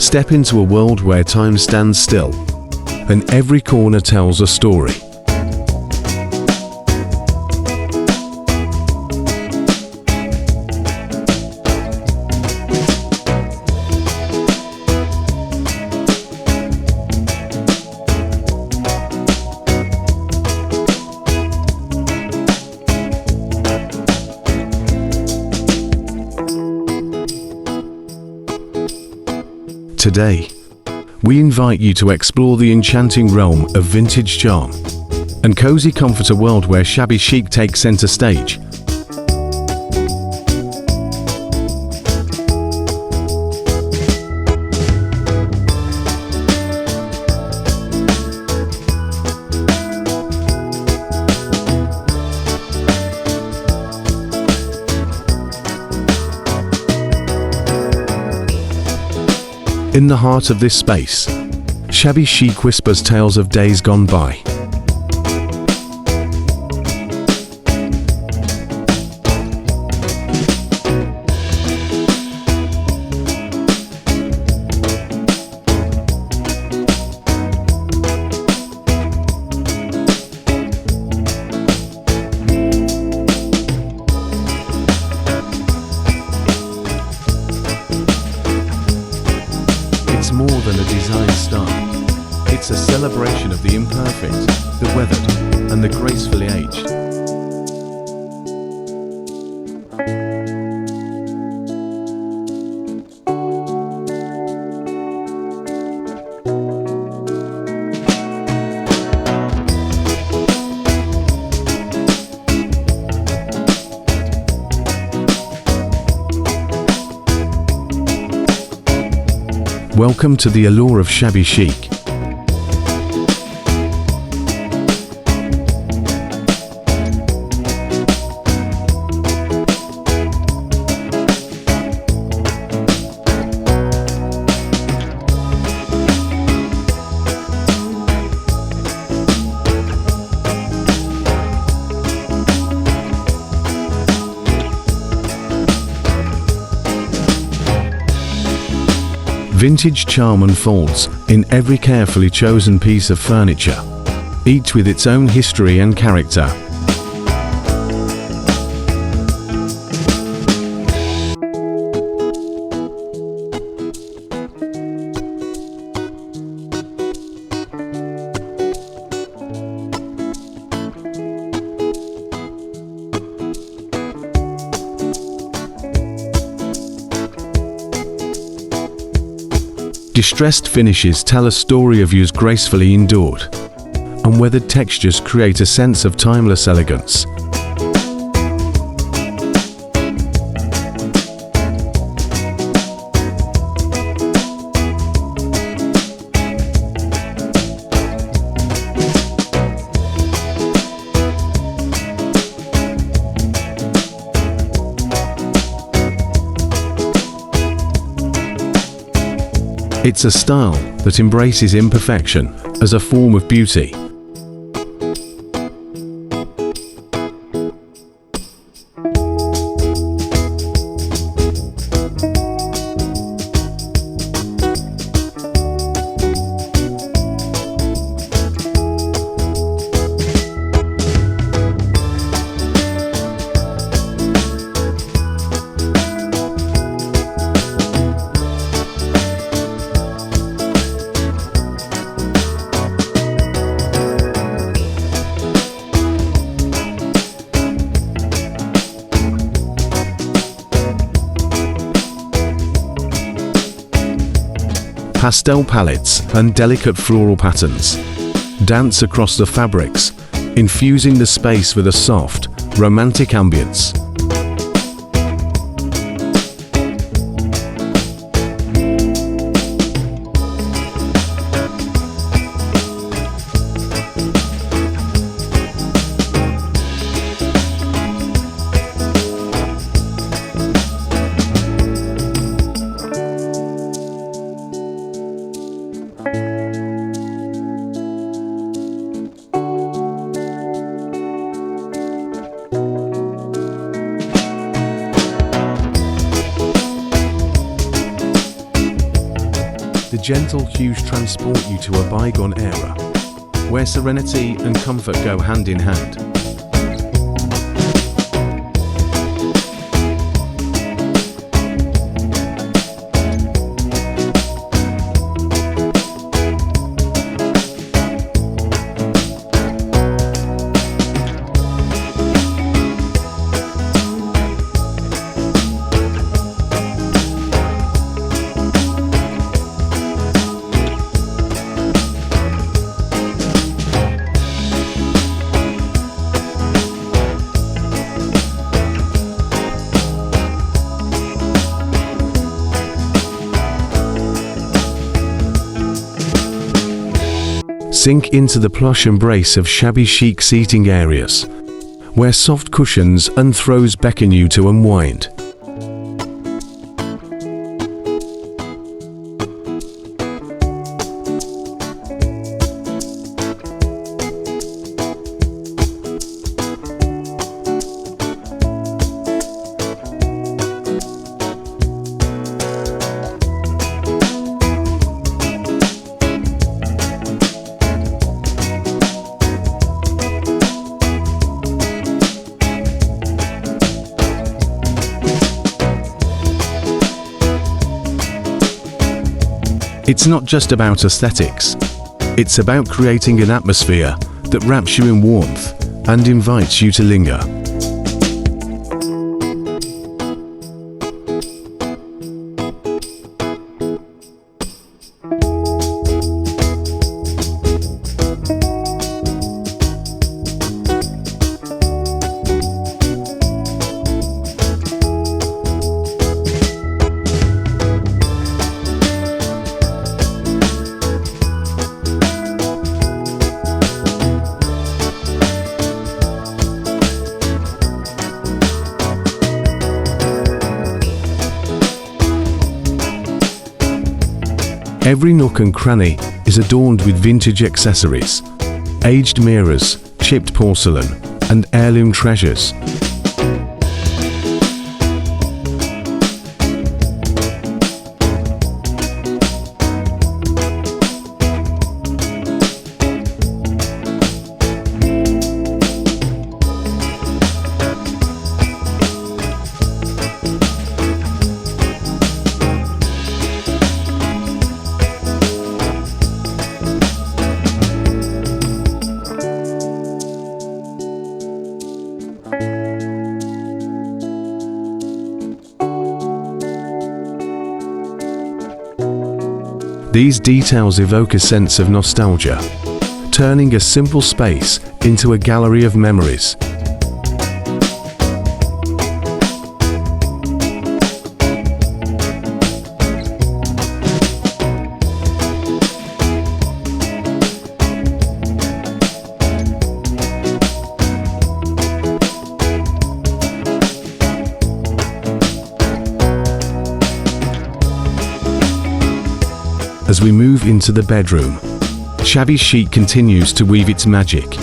Step into a world where time stands still, and every corner tells a story. Today, we invite you to explore the enchanting realm of vintage charm and cozy comfort, a world where shabby chic takes center stage. In the heart of this space, Shabby Chic whispers tales of days gone by. It's more than a design style. It's a celebration of the imperfect, the weathered, and the gracefully aged. Welcome to the allure of Shabby Chic. Vintage charm unfolds in every carefully chosen piece of furniture, each with its own history and character. Distressed finishes tell a story of use gracefully endured, and weathered textures create a sense of timeless elegance. It's a style that embraces imperfection as a form of beauty. Pastel palettes and delicate floral patterns dance across the fabrics, infusing the space with a soft, romantic ambience. The gentle hues transport you to a bygone era, where serenity and comfort go hand in hand. Sink into the plush embrace of shabby chic seating areas, where soft cushions and throws beckon you to unwind. It's not just about aesthetics. It's about creating an atmosphere that wraps you in warmth and invites you to linger. Every nook and cranny is adorned with vintage accessories, aged mirrors, chipped porcelain, and heirloom treasures. These details evoke a sense of nostalgia, turning a simple space into a gallery of memories. As we move into the bedroom, Shabby Chic continues to weave its magic.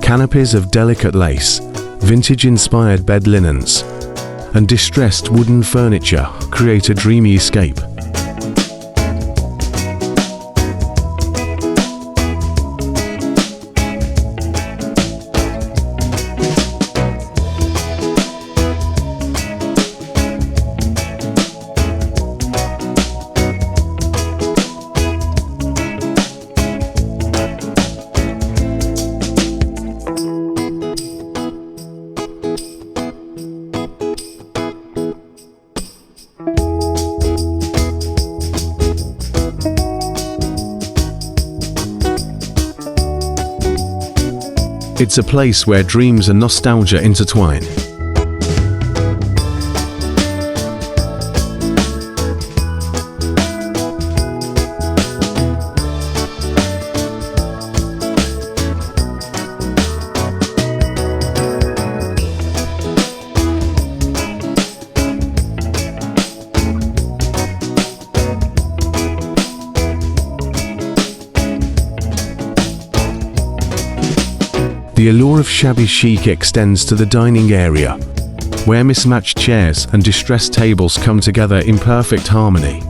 Canopies of delicate lace, vintage-inspired bed linens, and distressed wooden furniture create a dreamy escape. It's a place where dreams and nostalgia intertwine. The allure of Shabby Chic extends to the dining area, where mismatched chairs and distressed tables come together in perfect harmony.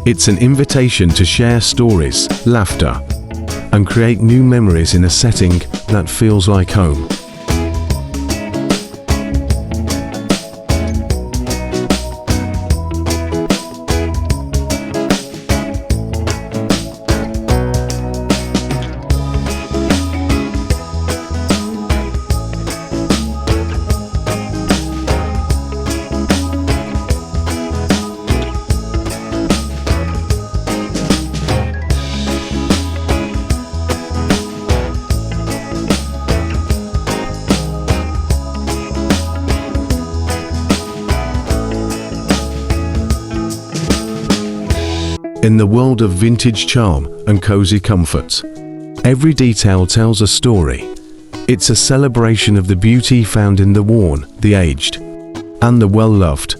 It's an invitation to share stories, laughter, and create new memories in a setting that feels like home. In the world of vintage charm and cozy comfort, every detail tells a story. It's a celebration of the beauty found in the worn, the aged, and the well-loved.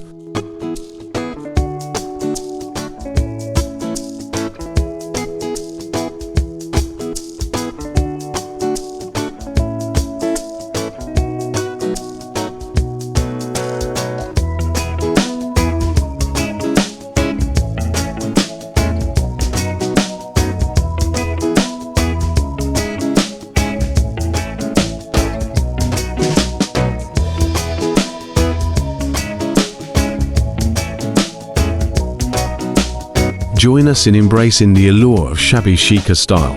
Join us in embracing the allure of shabby chic style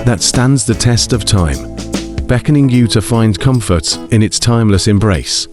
that stands the test of time, beckoning you to find comfort in its timeless embrace.